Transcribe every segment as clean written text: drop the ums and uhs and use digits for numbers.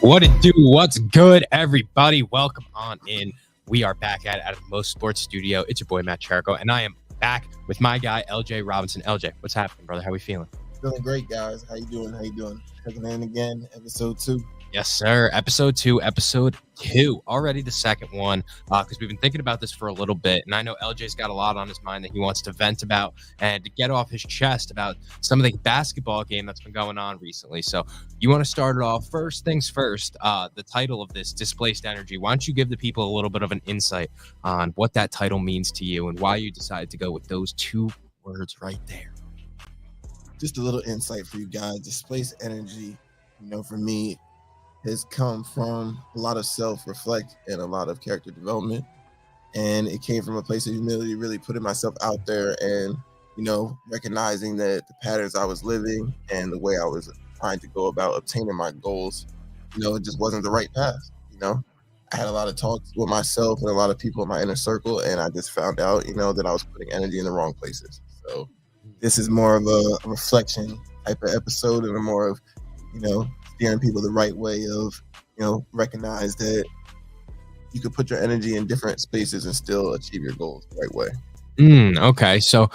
What it do? What's good, everybody? Welcome on in. We are back at the Most Sports Studio. It's your boy, Matt Cherico, and I am back with my guy, LJ Robinson. LJ, what's happening, brother? How we feeling? Feeling great, guys. How you doing? Checking in again, episode 2. Yes, sir. Episode 2. Already the second one, because we've been thinking about this for a little bit, and I know LJ's got a lot on his mind that he wants to vent about and to get off his chest about some of the basketball game that's been going on recently. So you want to start it off. First things first, the title of this, Displaced Energy. Why don't you give the people a little bit of an insight on what that title means to you and why you decided to go with those two words right there? Just a little insight for you guys. Displaced energy, for me, has come from a lot of self-reflect and a lot of character development. And it came from a place of humility, really putting myself out there and, recognizing that the patterns I was living and the way I was trying to go about obtaining my goals, it just wasn't the right path. I had a lot of talks with myself and a lot of people in my inner circle, and I just found out, that I was putting energy in the wrong places. So this is more of a reflection type of episode and a more of, steering people the right way of, recognize that you could put your energy in different spaces and still achieve your goals the right way. Okay. So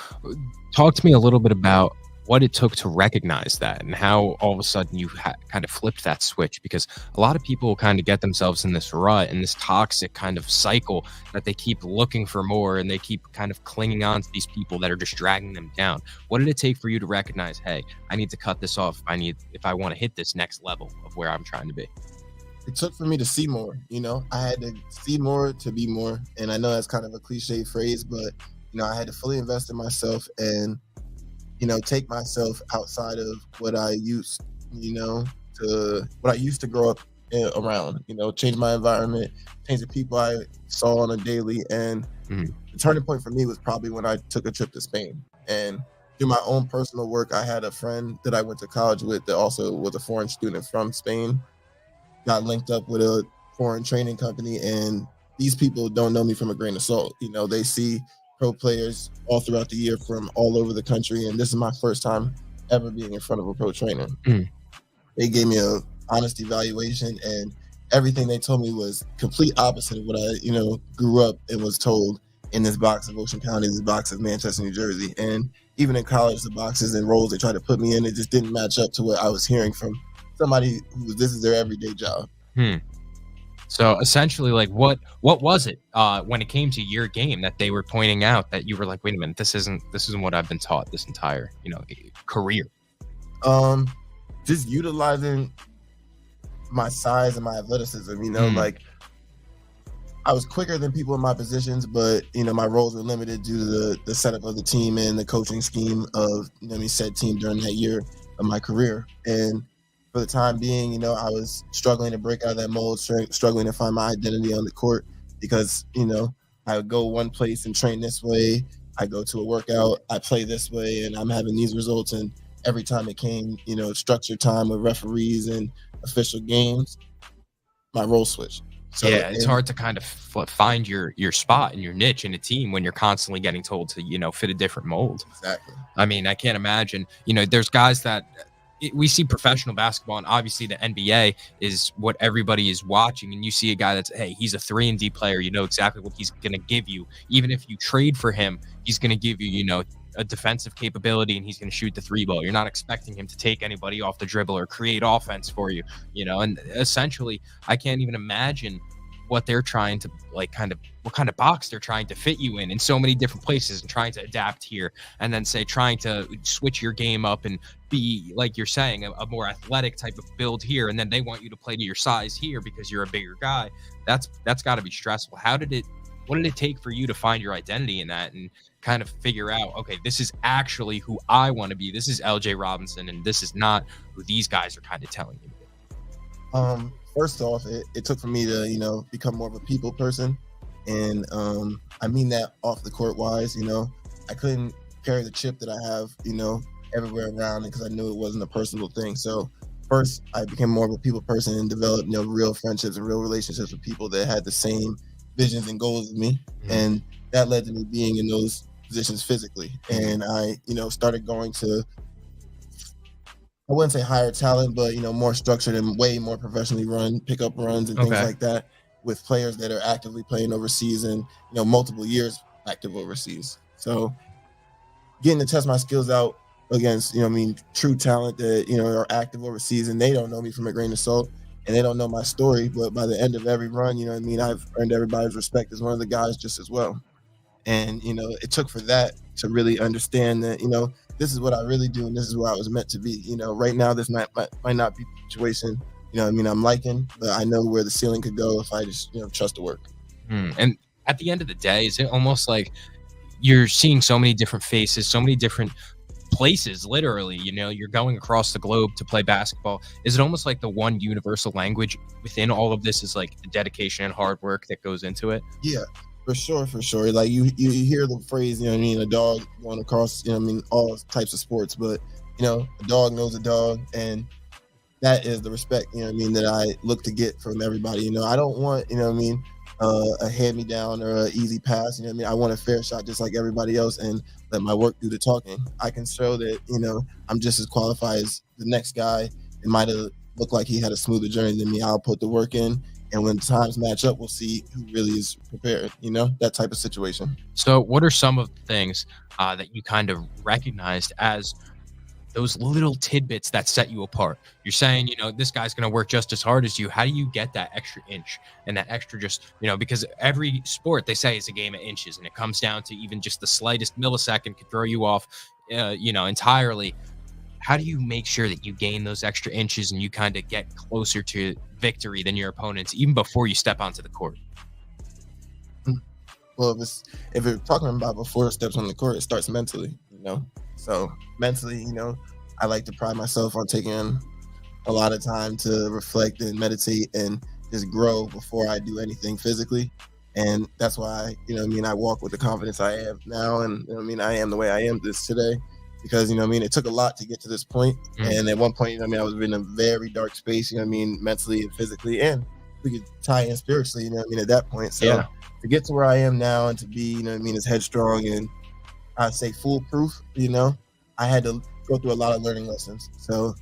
talk to me a little bit about what it took to recognize that and how all of a sudden you kind of flipped that switch, because a lot of people kind of get themselves in this rut and this toxic kind of cycle that they keep looking for more and they keep kind of clinging on to these people that are just dragging them down. What did it take for you to recognize, hey, I need to cut this off if I want to hit this next level of where I'm trying to be? It took for me to see more. I had to see more to be more. And I know that's kind of a cliche phrase, but I had to fully invest in myself and take myself outside of what I used, to grow up around, change my environment, change the people I saw on a daily. And the turning point for me was probably when I took a trip to Spain. And through my own personal work, I had a friend that I went to college with that also was a foreign student from Spain, got linked up with a foreign training company. And these people don't know me from a grain of salt. They see pro players all throughout the year from all over the country, and this is my first time ever being in front of a pro trainer. They gave me a honest evaluation, and everything they told me was complete opposite of what I grew up and was told in this box of Ocean County, this box of Manchester, New Jersey. And even in college, the boxes and roles they tried to put me in, it just didn't match up to what I was hearing from somebody this is their everyday job. So essentially, like, what was it when it came to your game that they were pointing out that you were like, wait a minute, this isn't what I've been taught this entire career? Just utilizing my size and my athleticism. Like, I was quicker than people in my positions, but my roles were limited due to the setup of the team and the coaching scheme of said team during that year of my career. And for the time being, I was struggling to break out of that mold, struggling to find my identity on the court because, I would go one place and train this way. I go to a workout, I play this way, and I'm having these results. And every time it came, structured time with referees and official games, my role switched. So, yeah, it's hard to kind of find your spot and your niche in a team when you're constantly getting told to, fit a different mold. Exactly. I mean, I can't imagine, there's guys that we see professional basketball, and obviously the NBA is what everybody is watching. And you see a guy that's, hey, he's a 3-and-D player. You know exactly what he's going to give you. Even if you trade for him, he's going to give you, a defensive capability, and he's going to shoot the 3-ball. You're not expecting him to take anybody off the dribble or create offense for you, and essentially I can't even imagine what they're trying to what kind of box they're trying to fit you in so many different places and trying to adapt here and then trying to switch your game up and be, like you're saying, a more athletic type of build here. And then they want you to play to your size here because you're a bigger guy. That's got to be stressful. What did it take for you to find your identity in that and kind of figure out, okay, this is actually who I want to be. This is LJ Robinson, and this is not who these guys are kind of telling me to be. First off, it took for me to, become more of a people person. And I mean that off the court wise, I couldn't carry the chip that I have, everywhere around because I knew it wasn't a personal thing. So first, I became more of a people person and developed, real friendships and real relationships with people that had the same visions and goals as me. And that led to me being in those positions physically. And I, started going to I wouldn't say higher talent, but more structured and way more professionally run pickup runs and things Okay. like that, with players that are actively playing overseas and multiple years active overseas. So getting to test my skills out against true talent that are active overseas, and they don't know me from a grain of salt, and they don't know my story, but by the end of every run, I've earned everybody's respect as one of the guys just as well. And it took for that to really understand that this is what I really do, and this is where I was meant to be. Right now this might not be the situation I'm liking, but I know where the ceiling could go if I just trust the work. And at the end of the day, is it almost like you're seeing so many different faces, so many different places, literally, you're going across the globe to play basketball? Is it almost like the one universal language within all of this is like the dedication and hard work that goes into it? Yeah, for sure. Like you hear the phrase, a dog going across, all types of sports, but a dog knows a dog, and that is the respect, that I look to get from everybody. I don't want, a hand me down or an easy pass. I want a fair shot just like everybody else, and let my work do the talking. I can show that, I'm just as qualified as the next guy. It might have looked like he had a smoother journey than me. I'll put the work in, and when times match up, we'll see who really is prepared, that type of situation. So what are some of the things that you kind of recognized as those little tidbits that set you apart? You're saying, this guy's going to work just as hard as you. How do you get that extra inch and that extra just, because every sport they say is a game of inches, and it comes down to even just the slightest millisecond could throw you off, entirely. How do you make sure that you gain those extra inches and you kind of get closer to victory than your opponents even before you step onto the court? Well, if we're talking about before it steps on the court, it starts mentally, So mentally, I like to pride myself on taking a lot of time to reflect and meditate and just grow before I do anything physically. And that's why, I walk with the confidence I have now, and I am the way I am this today, because it took a lot to get to this point. And at one point, I was in a very dark space, mentally and physically, and we could tie in spiritually, at that point. So Yeah. to get to where I am now and to be, as headstrong and I'd say foolproof, I had to go through a lot of learning lessons. So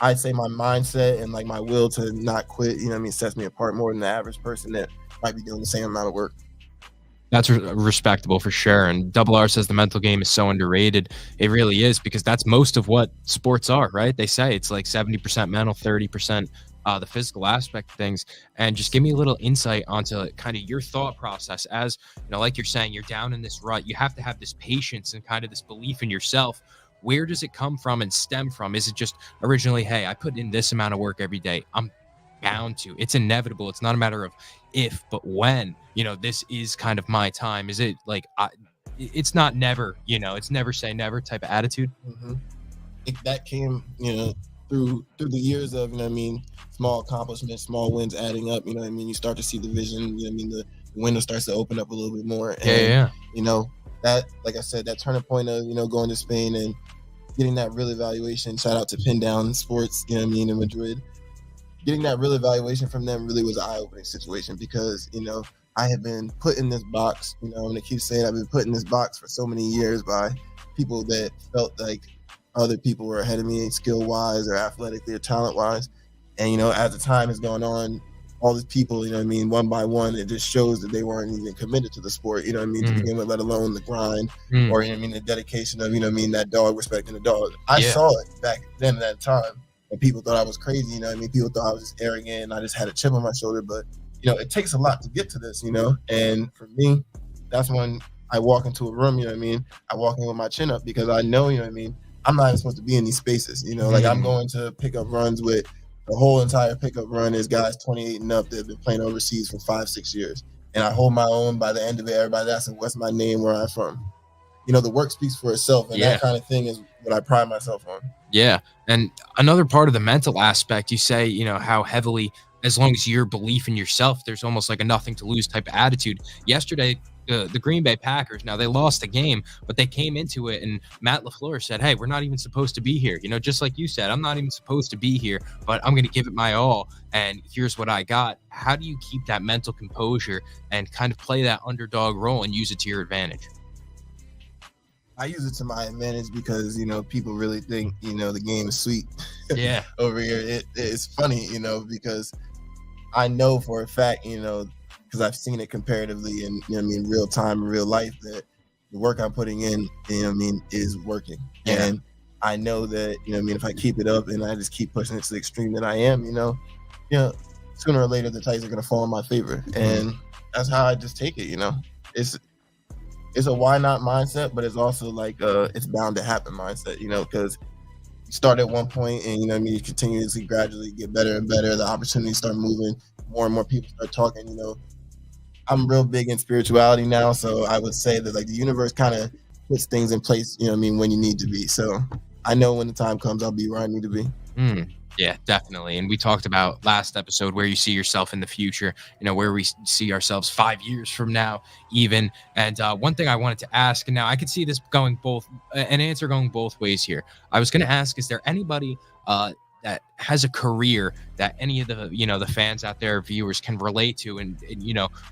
I'd say my mindset and like my will to not quit, sets me apart more than the average person that might be doing the same amount of work. That's respectable for sure. And Double R says the mental game is so underrated. It really is, because that's most of what sports are, right? They say it's like 70% mental, 30% the physical aspect of things. And just give me a little insight onto kind of your thought process as, like you're saying, you're down in this rut. You have to have this patience and kind of this belief in yourself. Where does it come from and stem from? Is it just originally, hey, I put in this amount of work every day, I'm bound to? It's inevitable. It's not a matter of if, but when, this is kind of my time. Is it like, it's not never, it's never say never type of attitude? That came, through the years of, small accomplishments, small wins adding up, you start to see the vision, the window starts to open up a little bit more. And, that, like I said, that turning point of, going to Spain and getting that real evaluation, shout out to Pin Down Sports, in Madrid. Getting that real evaluation from them really was an eye-opening situation, because, I have been put in this box, I'm going to keep saying I've been put in this box for so many years by people that felt like other people were ahead of me skill-wise or athletically or talent-wise. And, as the time is going on, all these people, one by one, it just shows that they weren't even committed to the sport, to begin with, let alone the grind or, the dedication of, that dog respecting the dog. I saw it back then at that time, and people thought I was crazy, people thought I was just arrogant and I just had a chip on my shoulder. But, it takes a lot to get to this, and for me, that's when I walk into a room, I walk in with my chin up, because I know, I'm not even supposed to be in these spaces, like I'm going to pick up runs with the whole entire pickup run is guys 28 and up that have been playing overseas for 5-6 years. And I hold my own. By the end of it, everybody asks, what's my name, where I'm from? The work speaks for itself. And that kind of thing is what I pride myself on. Yeah. And another part of the mental aspect, you say, how heavily, as long as your belief in yourself, there's almost like a nothing to lose type of attitude. Yesterday, the Green Bay Packers, now they lost the game, but they came into it, and Matt LaFleur said, hey, we're not even supposed to be here. Just like you said, I'm not even supposed to be here, but I'm going to give it my all, and here's what I got. How do you keep that mental composure and kind of play that underdog role and use it to your advantage? I use it to my advantage because, people really think, the game is sweet. Yeah. over here. It's funny, because I know for a fact, because I've seen it comparatively in, real time, in real life, that the work I'm putting in, is working. Yeah. And I know that, if I keep it up and I just keep pushing it to the extreme that I am, sooner or later the tides are going to fall in my favor. And that's how I just take it. It's a why not mindset, but it's also like it's bound to happen mindset, because you start at one point and you continuously gradually get better and better. The opportunities start moving, more and more people start talking. I'm real big in spirituality now, so I would say that like the universe kind of puts things in place, when you need to be. So I know when the time comes, I'll be where I need to be. Yeah, definitely. And we talked about last episode where you see yourself in the future, where we see ourselves 5 years from now, even. And one thing I wanted to ask, and now I could see this going an answer going both ways here. I was going to ask, is there anybody that has a career that any of the, the fans out there, viewers can relate to and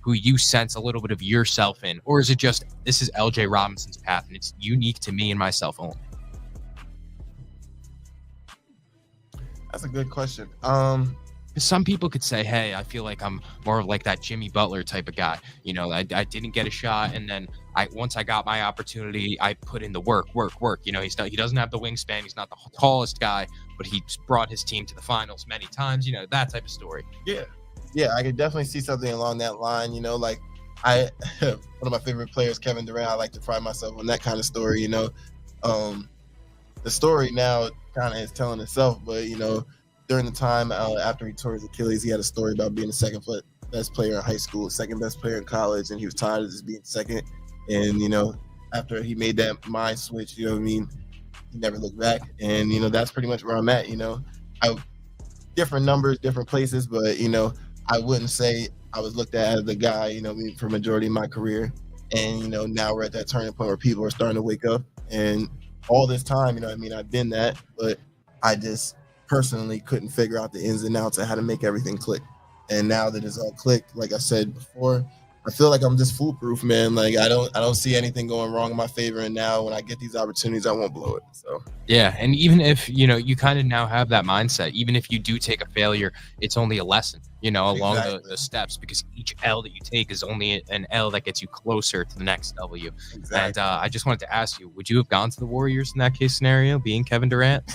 who you sense a little bit of yourself in? Or is it just, this is LJ Robinson's path and it's unique to me and myself only? That's a good question. Some people could say, hey, I feel like I'm more of like that Jimmy Butler type of guy. I didn't get a shot, and then once I got my opportunity, I put in the work. He doesn't have the wingspan. He's not the tallest guy, but he's brought his team to the finals many times. That type of story. Yeah, I could definitely see something along that line. Like one of my favorite players, Kevin Durant. I like to pride myself on that kind of story. The story now kind of is telling itself, but during the time after he tore his Achilles, he had a story about being the second best player in high school, second best player in college, and he was tired of just being second. And after he made that mind switch, he never looked back. And that's pretty much where I'm at. Different numbers, different places, but I wouldn't say I was looked at as the guy, for majority of my career. And now we're at that turning point where people are starting to wake up. And all this time, I've been that, but I just personally couldn't figure out the ins and outs of how to make everything click. And now that it's all clicked, like I said before, I feel like I'm just foolproof, man. Like I don't see anything going wrong in my favor. And now when I get these opportunities, I won't blow it. So yeah, and even if you kind of now have that mindset, even if you do take a failure, it's only a lesson, along the steps, because each L that you take is only an L that gets you closer to the next W. Exactly. And I just wanted to ask you, would you have gone to the Warriors in that case scenario, being Kevin Durant?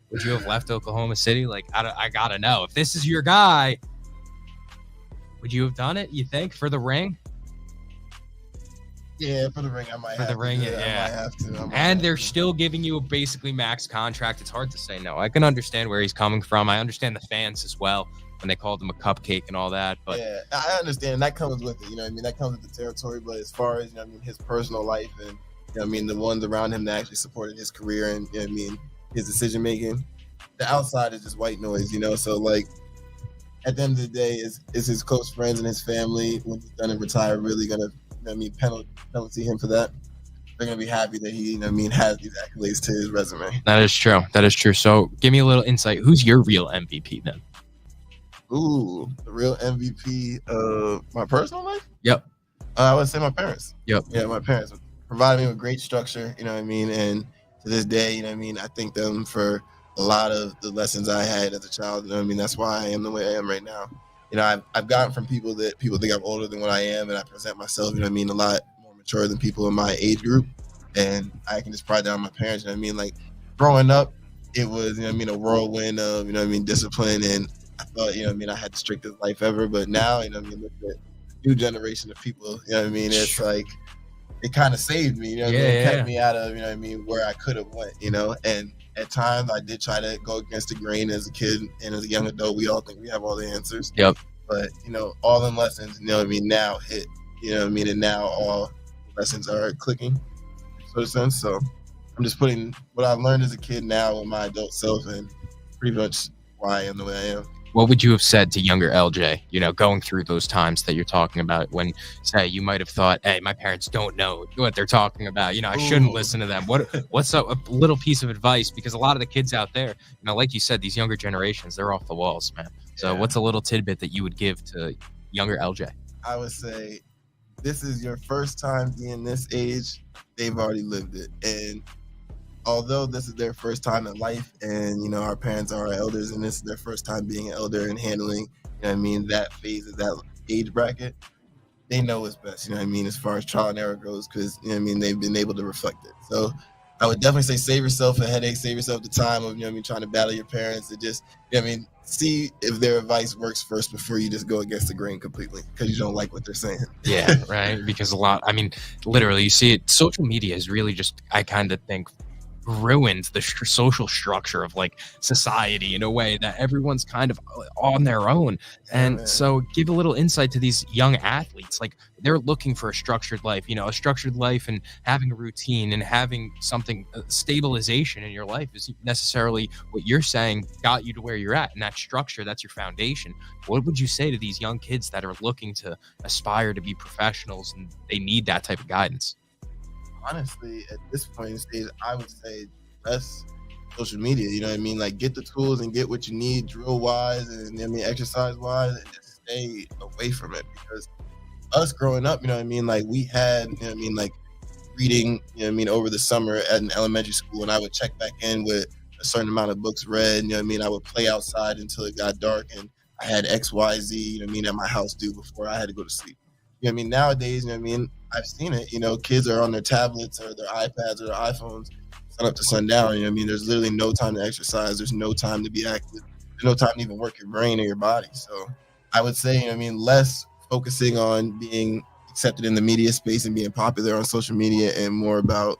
Would you have left Oklahoma City? Like, I gotta know, if this is your guy, would you have done it, you think, for the ring? Yeah, for the ring, I might have to. Yeah. I might have to. And they're still giving you a basically max contract. It's hard to say no. I can understand where he's coming from. I understand the fans as well when they called him a cupcake and all that. But yeah, I understand. And that comes with it. That comes with the territory. But as far as his personal life and the ones around him that actually supported his career and his decision making, the outside is just white noise. So like, at the end of the day, is his close friends and his family, when he's done and retired, really gonna penalty him for that? They're gonna be happy that he has these accolades to his resume. That is true. So give me a little insight. Who's your real MVP then? Ooh, the real MVP of my personal life? Yep. I would say my parents. Yep. Yeah, my parents provided me with great structure. And to this day, I thank them for a lot of the lessons I had as a child. That's why I am the way I am right now. I've gotten from people that people think I'm older than what I am, and I present myself, a lot more mature than people in my age group. And I can just pride that on my parents. Like growing up, it was, a whirlwind of, discipline. And I thought, I had the strictest life ever. But now, look at the new generation of people, it's like, it kind of saved me, it kept me out of, where I could have went, and at times I did try to go against the grain as a kid, and as a young adult, we all think we have all the answers. Yep. But, all the lessons, now hit, and now all lessons are clicking, sort of sense. So I'm just putting what I've learned as a kid now with my adult self, and pretty much why I am the way I am. What would you have said to younger LJ, going through those times that you're talking about, when, say, you might have thought, hey, my parents don't know what they're talking about. I shouldn't listen to them. What's a little piece of advice? Because a lot of the kids out there, like you said, these younger generations, they're off the walls, man. So what's a little tidbit that you would give to younger LJ? I would say, this is your first time being this age. They've already lived it. And although this is their first time in life, and our parents are our elders, and this is their first time being an elder and handling, that phase of that age bracket, they know what's best, as far as trial and error goes, because they've been able to reflect it. So I would definitely say save yourself a headache, save yourself the time of trying to battle your parents, and just see if their advice works first before you just go against the grain completely because you don't like what they're saying. Yeah, right. Because literally, you see it. Social media is really just, I kind of think, ruins the social structure of like society in a way that everyone's kind of on their own. And so give a little insight to these young athletes. Like, they're looking for a structured life, a structured life, and having a routine and having something, stabilization in your life isn't necessarily what you're saying got you to where you're at. And that structure, that's your foundation. What would you say to these young kids that are looking to aspire to be professionals and they need that type of guidance? Honestly, at this point in stage, I would say less social media. Like, get the tools and get what you need, drill wise, and exercise wise, and just stay away from it. Because us growing up, like, we had, like, reading, over the summer at an elementary school, and I would check back in with a certain amount of books read. I would play outside until it got dark, and I had X, Y, Z, at my house due before I had to go to sleep. Nowadays, I've seen it, kids are on their tablets or their iPads or their iPhones sun up to sundown. There's literally no time to exercise. There's no time to be active. There's no time to even work your brain or your body. So I would say, less focusing on being accepted in the media space and being popular on social media, and more about,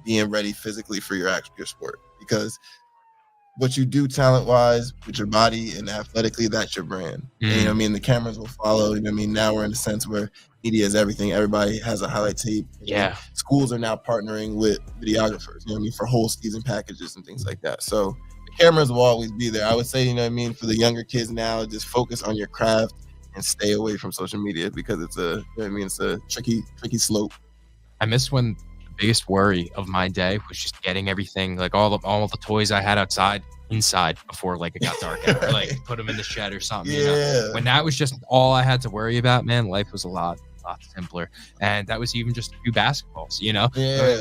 being ready physically for your sport. Because what you do talent-wise with your body and athletically, that's your brand. And the cameras will follow. Now we're in a sense where media is everything. Everybody has a highlight tape. Yeah. Schools are now partnering with videographers, for whole season packages and things like that. So the cameras will always be there. I would say, for the younger kids now, just focus on your craft and stay away from social media, because it's it's a tricky slope. I miss when biggest worry of my day was just getting everything, like all the toys I had outside inside before like it got dark out, or like put them in the shed or something. When that was just all I had to worry about, man, life was a lot simpler. And that was even just a few basketballs.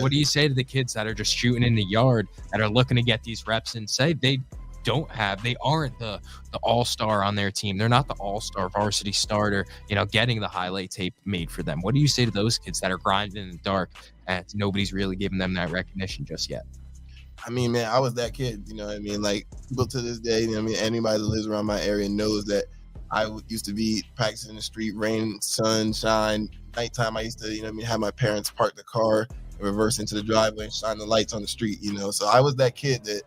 What do you say to the kids that are just shooting in the yard, that are looking to get these reps, and say they aren't the all-star on their team, they're not the all-star varsity starter, getting the highlight tape made for them? What do you say to those kids that are grinding in the dark and nobody's really giving them that recognition just yet? Man, I was that kid, like, people to this day, anybody that lives around my area knows that I used to be practicing in the street, rain, sunshine, nighttime. I used to, have my parents park the car and reverse into the driveway and shine the lights on the street, so I was that kid that,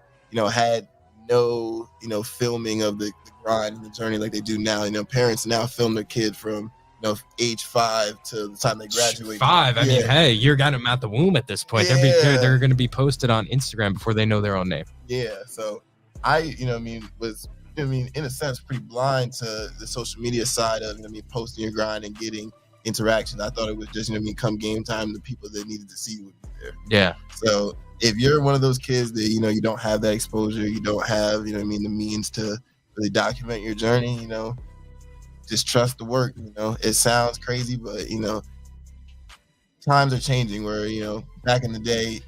had no, filming of the grind and the journey like they do now. Parents now film their kid from, age 5 to the time they graduate. 5. I mean, hey, you're got them at the womb at this point. They're going to be posted on Instagram before they know their own name. Yeah. So I, was, in a sense, pretty blind to the social media side of, posting your grind and getting interaction. I thought it was just, come game time, the people that needed to see you would be there. Yeah. So if you're one of those kids that, you don't have that exposure, you don't have, the means to really document your journey, just trust the work. It sounds crazy, but, times are changing where, back in the day,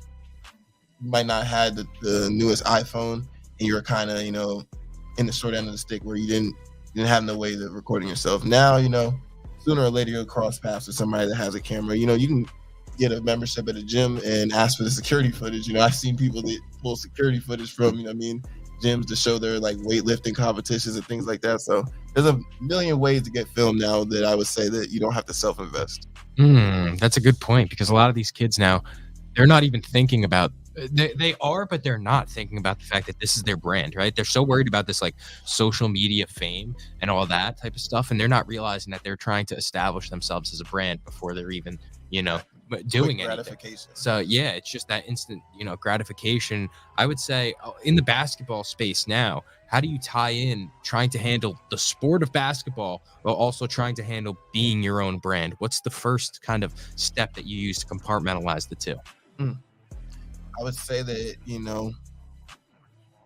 you might not have the newest iPhone, and you were kind of, in the short end of the stick where you didn't have no way of recording yourself. Now, sooner or later you'll cross paths with somebody that has a camera. You can get a membership at a gym and ask for the security footage. I've seen people that pull security footage from, gyms to show their like weightlifting competitions and things like that. So there's a million ways to get filmed now that I would say that you don't have to self-invest. That's a good point, because a lot of these kids now, they're not even thinking about, they are, but they're not thinking about the fact that this is their brand, right? They're so worried about this like social media fame and all that type of stuff, and they're not realizing that they're trying to establish themselves as a brand before they're even, doing anything. So yeah, it's just that instant, gratification. I would say in the basketball space now, how do you tie in trying to handle the sport of basketball while also trying to handle being your own brand? What's the first kind of step that you use to compartmentalize the two? I would say that,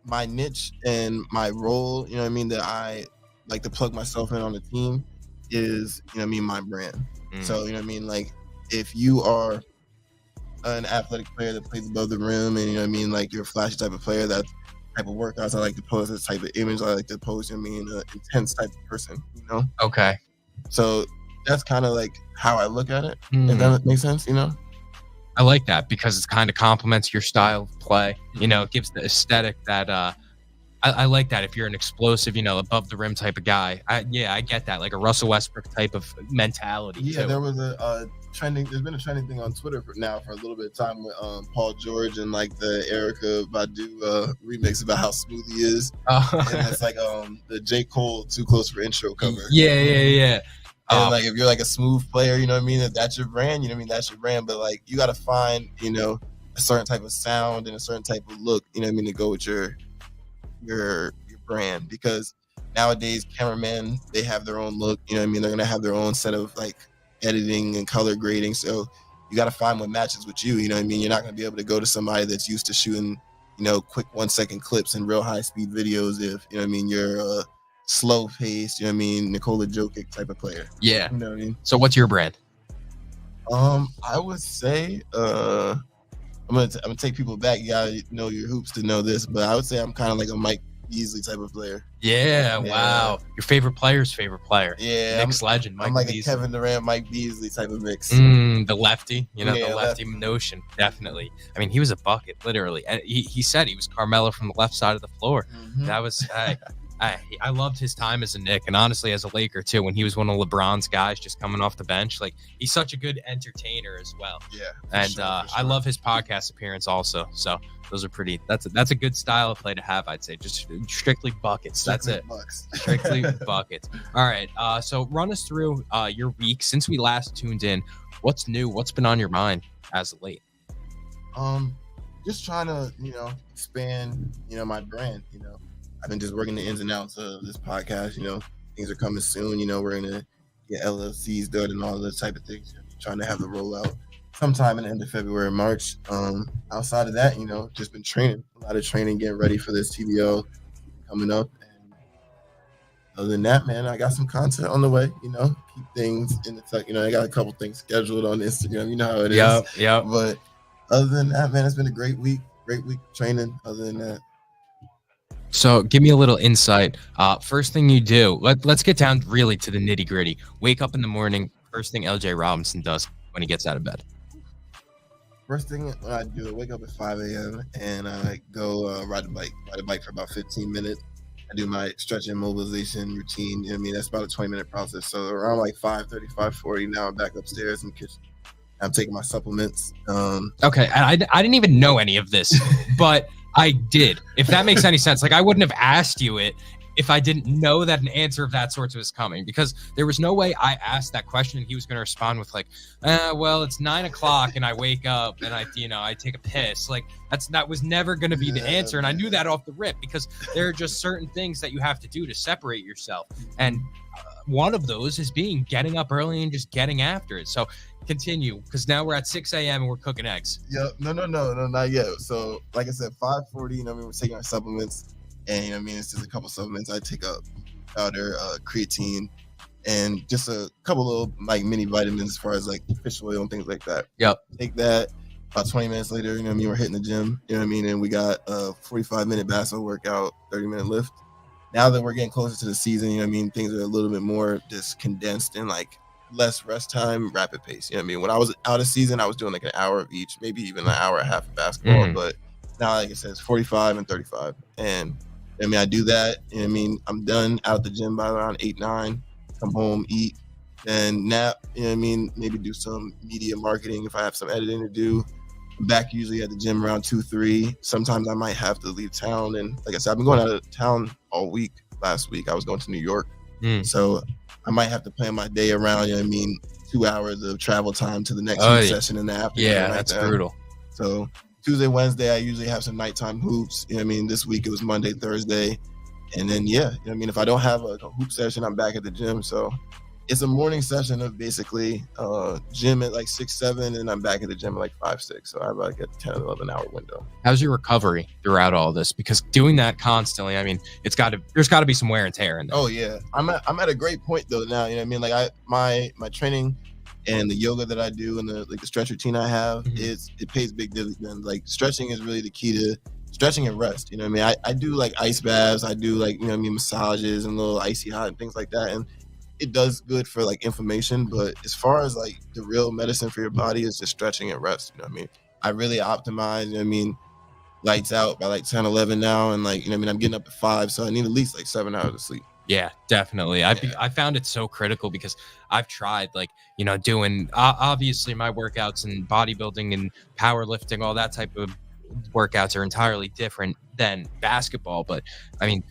my niche and my role, that I like to plug myself in on the team is, my brand. So, like, if you are an athletic player that plays above the rim, and you know what I mean, like you're a flashy type of player. That type of workouts I like to post. This type of image I like to post. You know what I mean, an intense type of person. You know. Okay. So that's kind of like how I look at it. Mm. If that makes sense, you know. I like that because it kind of complements your style of play. You know, it gives the aesthetic that I like that. If you're an explosive, you know, above the rim type of guy, I get that, like a Russell Westbrook type of mentality. Yeah, too. there was a trending. There's been a trending thing on Twitter for a little bit of time with Paul George and like the Erykah Badu remix about how smooth he is, and it's like the J. Cole "Too Close for Intro" cover. Yeah. And like if you're like a smooth player, you know what I mean, if that's your brand, you know what I mean, that's your brand. But like you got to find, you know, a certain type of sound and a certain type of look, you know what I mean, to go with your brand. Because nowadays cameramen, they have their own look, you know what I mean, they're gonna have their own set of like editing and color grading. So you got to find what matches with you, you know what I mean. You're not gonna be able to go to somebody that's used to shooting, you know, quick 1-second clips and real high speed videos if, you know what I mean, you're slow paced, you know what I mean, Nikola Jokic type of player. Yeah. You know what I mean? So what's your brand? I would say I'm gonna take people back. You gotta know your hoops to know this, but I would say I'm kind of like a Mike Beasley type of player. Yeah, wow. Your favorite player's favorite player. Yeah, Knicks legend, Mike I'm like Beasley. a Kevin Durant, Mike Beasley type of mix. The lefty, you know, Yeah, the lefty notion, definitely. I mean, he was a bucket, literally. And he said he was Carmelo from the left side of the floor. Mhm. That was I loved his time as a Knick, and honestly as a Laker too, when he was one of LeBron's guys just coming off the bench. Like, he's such a good entertainer as well. Yeah, And I love his podcast appearance also. So those are pretty. That's a good style of play to have, I'd say. Just strictly buckets. That's it. Strictly buckets. All right. So run us through your week since we last tuned in. What's new? What's been on your mind as of late? Just trying to, you know, expand, you know, my brand. You know, I've been just working the ins and outs of this podcast. You know, things are coming soon. You know, we're gonna get LLCs done and all those type of things. Trying to have the rollout sometime in the end of February, March. Outside of that, you know, just been training, a lot of training, getting ready for this TBO coming up. And other than that, man, I got some content on the way. You know, keep things in the tuck. You know, I got a couple things scheduled on Instagram. You know how it is. Yep. But other than that, man, it's been a great week of training. Other than that. So give me a little insight. First thing you do, let's get down really to the nitty gritty. Wake up in the morning. First thing LJ Robinson does when he gets out of bed. First thing I do, I wake up at 5 a.m. and I go ride a bike for about 15 minutes. I do my stretch and mobilization routine. You know what I mean? That's about a 20-minute process. So around like 5:30, 5:40, now I'm back upstairs in the kitchen. I'm taking my supplements. Okay, I didn't even know any of this, but I did. If that makes any sense. Like, I wouldn't have asked you it if I didn't know that an answer of that sort was coming, because there was no way I asked that question and he was going to respond with like, well, it's 9 o'clock and I wake up and I take a piss. Like, that was never going to be the answer. And I knew that off the rip, because there are just certain things that you have to do to separate yourself. And one of those is getting up early and just getting after it. So continue, because now we're at 6 a.m. and we're cooking eggs. Yep. No, not yet. So like I said, 5:40, you know, we're taking our supplements. And you know what I mean, it's just a couple supplements. I take up powder, creatine, and just a couple little like mini vitamins as far as like fish oil and things like that. Yep. Take that. About 20 minutes later, you know what I mean, we're hitting the gym. You know what I mean, and we got a 45-minute basketball workout, 30-minute lift. Now that we're getting closer to the season, you know what I mean, things are a little bit more just condensed and like less rest time, rapid pace. You know what I mean? When I was out of season, I was doing like an hour of each, maybe even an hour and a half of basketball. But now, like I said, it's 45 and 35. And I mean, I do that. You know what I mean? I'm done out at the gym by around 8, 9, come home, eat, and nap. You know what I mean? Maybe do some media marketing if I have some editing to do. I'm back usually at the gym around 2, 3. Sometimes I might have to leave town. And like I said, I've been going out of town all week. Last week, I was going to New York. So I might have to plan my day around, you know what I mean, 2 hours of travel time to the next session in the afternoon. Yeah, that's brutal. So Tuesday, Wednesday, I usually have some nighttime hoops. You know what I mean? This week it was Monday, Thursday. And then, you know what I mean? If I don't have a hoop session, I'm back at the gym. So it's a morning session of basically gym at like 6, 7, and I'm back at the gym at like 5, 6. So I have like a 10, 11 hour window. How's your recovery throughout all this? Because doing that constantly, I mean, there's got to be some wear and tear in there. Oh yeah. I'm at a great point though now, you know what I mean? Like my training and the yoga that I do and the stretch routine I have, Mhm. it pays big dividends. Like stretching is really the key to stretching and rest. You know what I mean? I do like ice baths, I do like, you know what I mean, massages and little icy hot and things like that. And it does good for like inflammation, but as far as like the real medicine for your body is just stretching and rest. You know what I mean? I really optimize, you know what I mean, lights out by like 10, 11 now. And like, you know what I mean? I'm getting up at 5, so I need at least like 7 hours of sleep. Yeah, definitely. Yeah. I found it so critical because I've tried like, doing obviously my workouts and bodybuilding and powerlifting, all that type of workouts are entirely different than basketball. But I mean,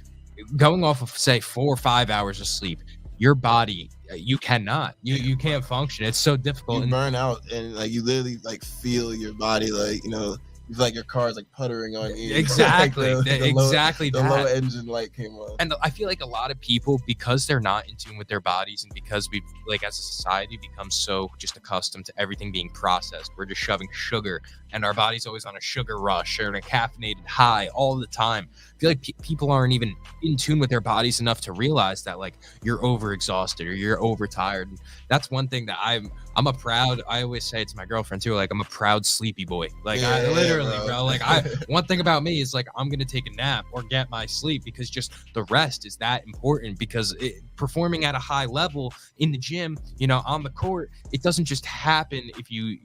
going off of say 4 or 5 hours of sleep, your body, you cannot, you can't function. It's so difficult. You And burn out and like you literally like feel your body like, you know, you feel like your car is like puttering on you. exactly, Like exactly the low that. engine light came on. And I feel like a lot of people, because they're not in tune with their bodies, and because we've, like, as a society, become so just accustomed to everything being processed, we're just shoving sugar, and our body's always on a sugar rush or a caffeinated high all the time. I feel like people aren't even in tune with their bodies enough to realize that, like, you're overexhausted or you're overtired. And that's one thing that I'm a proud. I always say it to my girlfriend too. Like, I'm a proud sleepy boy. Like, I literally, bro. Like, one thing about me is like I'm gonna take a nap or get my sleep because just the rest is that important. Because performing at a high level in the gym, on the court, it doesn't just happen if you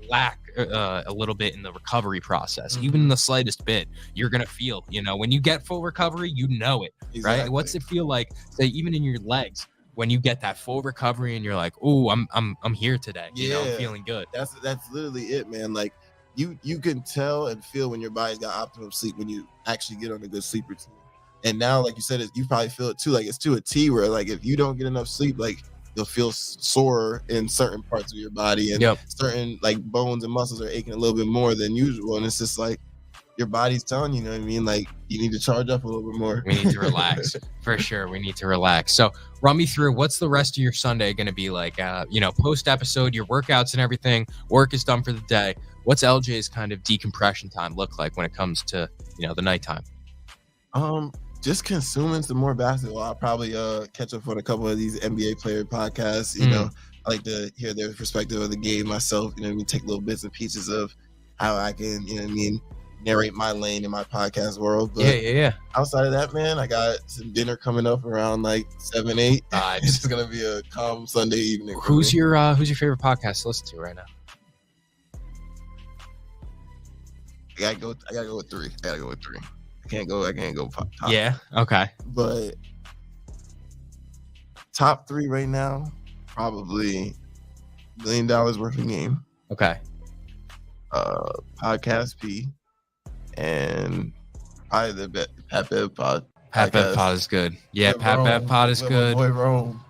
lack a little bit in the recovery process. Even in the slightest bit, you're gonna feel. When you get full recovery, you know it, Exactly. right? What's it feel like? Say even in your legs, when you get that full recovery and you're like, oh, I'm here today. I'm feeling good. That's literally it, man. Like you can tell and feel when your body's got optimum sleep when you actually get on a good sleep routine. And now, like you said, you probably feel it too. Like it's to a T where like if you don't get enough sleep, like you'll feel sore in certain parts of your body, and certain like bones and muscles are aching a little bit more than usual. And it's just like your body's telling you, you know what I mean? Like you need to charge up a little bit more. We need to relax for sure. We need to relax. So run me through, what's the rest of your Sunday going to be like? Post episode, your workouts and everything, work is done for the day. What's LJ's kind of decompression time look like when it comes to, the nighttime? Just consuming some more basketball. I'll probably catch up on a couple of these NBA player podcasts. You know, I like to hear their perspective of the game myself. You know what I mean? Take little bits and pieces of how I can, you know what I mean, narrate my lane in my podcast world. But yeah. Outside of that, man, I got some dinner coming up around like 7, 8. It's just gonna be a calm Sunday evening. Who's your favorite podcast to listen to right now? I gotta go with 3. I can't go top. Yeah. Okay. But top 3 right now, probably $1 million worth of game. Okay. Podcast P, and probably the Pat Bev Pod. Pat Bev Pod is good. Yeah, Pat Bev Pod is good. Boy Rome.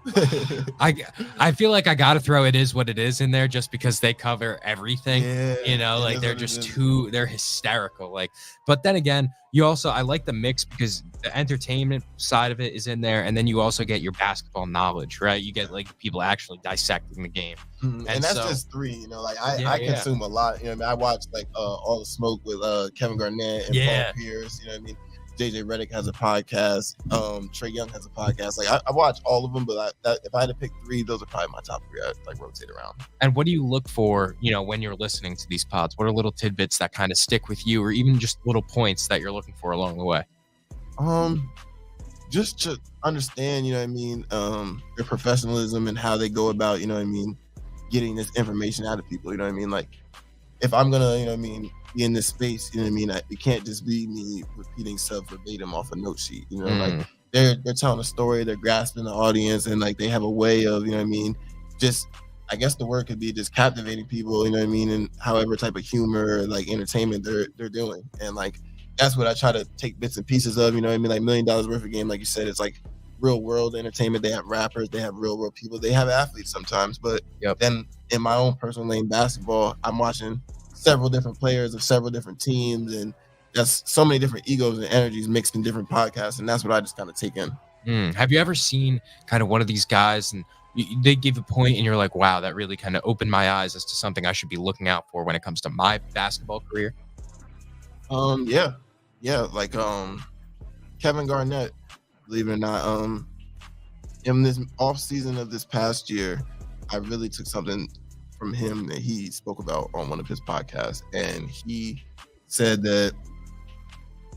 I feel like I gotta throw It Is What It Is in there just because they cover everything. Like they're just they're hysterical. Like, but then again, I like the mix because the entertainment side of it is in there, and then you also get your basketball knowledge, right? You get like people actually dissecting the game. And that's just 3, like I consume a lot. I watch like All the Smoke with Kevin Garnett and Paul Pierce. You know what I mean? JJ Redick has a podcast. Trae Young has a podcast. Like I watch all of them, but if I had to pick 3, those are probably my top 3. I'd like rotate around. And what do you look for, when you're listening to these pods? What are little tidbits that kind of stick with you, or even just little points that you're looking for along the way? Just to understand, you know what I mean, their professionalism and how they go about, you know what I mean, getting this information out of people. You know what I mean? Like if I'm gonna, you know what I mean, be in this space, you know what I mean, it can't just be me repeating stuff verbatim off a note sheet. Like they're telling a story, they're grasping the audience, and like they have a way of, you know what I mean, just, I guess the word could be just captivating people, you know what I mean, and however type of humor, like entertainment they're doing. And like that's what I try to take bits and pieces of, you know what I mean? Like $1 million worth of game, like you said, it's like real world entertainment. They have rappers, they have real world people, they have athletes sometimes. But then in my own personal lane, basketball, I'm watching several different players of several different teams, and that's so many different egos and energies mixed in different podcasts, and that's what I just kind of take in. Have you ever seen kind of one of these guys and they give a point and you're like, wow, that really kind of opened my eyes as to something I should be looking out for when it comes to my basketball career? Like Kevin Garnett, believe it or not, in this off season of this past year, I really took something from him that he spoke about on one of his podcasts, and he said that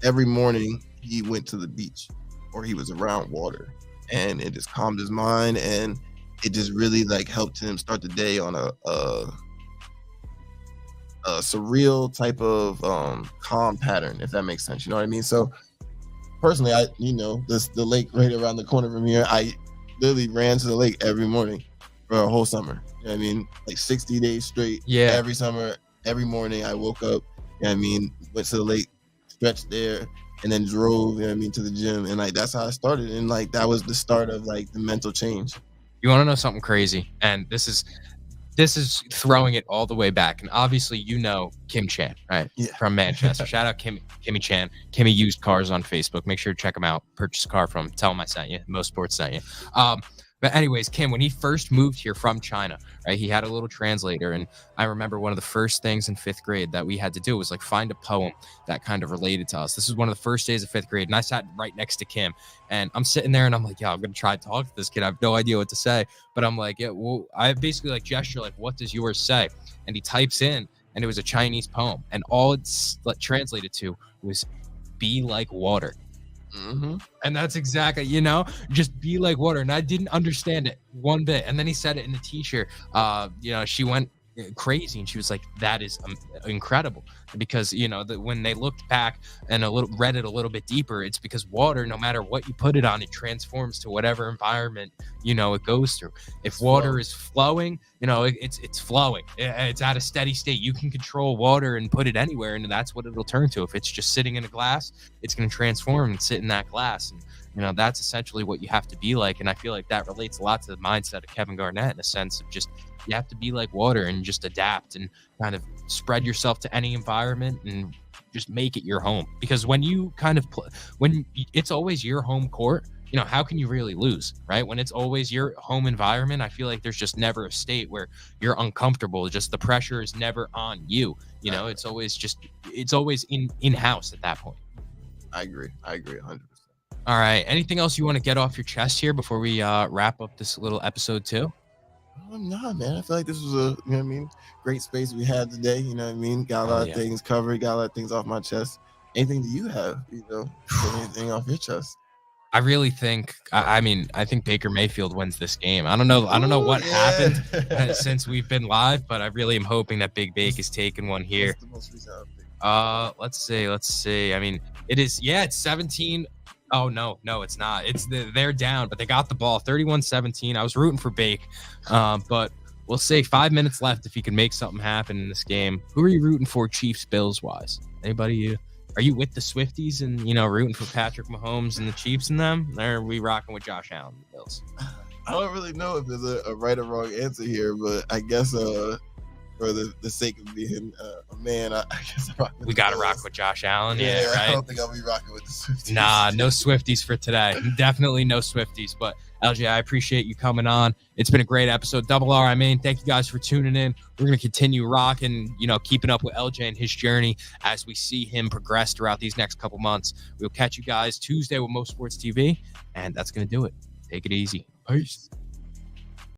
every morning he went to the beach or he was around water, and it just calmed his mind, and it just really like helped him start the day on a surreal type of calm pattern, if that makes sense. You know what I mean? So personally, the lake right around the corner from here, I literally ran to the lake every morning for a whole summer. You know what I mean? Like 60 days straight. Yeah. Every summer, every morning I woke up, you know what I mean, went to the lake, stretched there, and then drove, you know what I mean, to the gym. And like that's how I started. And like that was the start of like the mental change. You want to know something crazy? And this is throwing it all the way back. And obviously, Kim Chan, right? Yeah. From Manchester. Shout out Kimmy Chan. Kimmy Used Cars on Facebook. Make sure to check him out. Purchase a car from him. Tell him I sent you. Most Sports sent you. But anyways, Kim, when he first moved here from China, right, he had a little translator. And I remember one of the first things in 5th grade that we had to do was like find a poem that kind of related to us. This was one of the first days of 5th grade. And I sat right next to Kim. And I'm sitting there and I'm like, yeah, I'm going to try to talk to this kid. I have no idea what to say. But I'm like, yeah, well, I basically like gesture, like, what does yours say? And he types in, and it was a Chinese poem. And all it's translated to was be like water. Mm-hmm. And that's exactly, just be like water. And I didn't understand it one bit. And then he said it in the t-shirt. She went crazy and she was like, that is incredible, because when they looked back and read it a little bit deeper, it's because water, no matter what you put it on, it transforms to whatever environment it goes through. If water is flowing, it's flowing, it's at a steady state. You can control water and put it anywhere, and that's what it'll turn to. If it's just sitting in a glass, it's going to transform and sit in that glass. And that's essentially what you have to be like. And I feel like that relates a lot to the mindset of Kevin Garnett, in a sense of just, you have to be like water and just adapt and kind of spread yourself to any environment and just make it your home. Because when you kind of when it's always your home court, how can you really lose, right? When it's always your home environment, I feel like there's just never a state where you're uncomfortable. Just the pressure is never on you. It's always in-house at that point. I agree 100%. All right. Anything else you want to get off your chest here before we wrap up this little episode 2? No, man. I feel like this was a great space we had today. You know what I mean? Got a lot of things covered, got a lot of things off my chest. Anything that you have, anything off your chest? I really think, I think Baker Mayfield wins this game. I don't know what happened since we've been live, but I really am hoping that Big Bake is taking one here. What's the most recent update? Let's see. I mean, it is, it's 17. Oh, no, it's not. They're down, but they got the ball 31-17. I was rooting for Bake, but we'll say 5 minutes left if he can make something happen in this game. Who are you rooting for, Chiefs, Bills wise? Anybody? Are you with the Swifties and, rooting for Patrick Mahomes and the Chiefs and them? Or are we rocking with Josh Allen and the Bills? I don't really know if there's a right or wrong answer here, but I guess for the sake of being a man, I guess we got to rock with Josh Allen. Yeah, right? I don't think I'll be rocking with the Swifties. Nah, no Swifties for today. Definitely no Swifties. But LJ, I appreciate you coming on. It's been a great episode. Double R, thank you guys for tuning in. We're going to continue rocking, keeping up with LJ and his journey as we see him progress throughout these next couple months. We'll catch you guys Tuesday with Most Sports TV, and that's going to do it. Take it easy. Peace.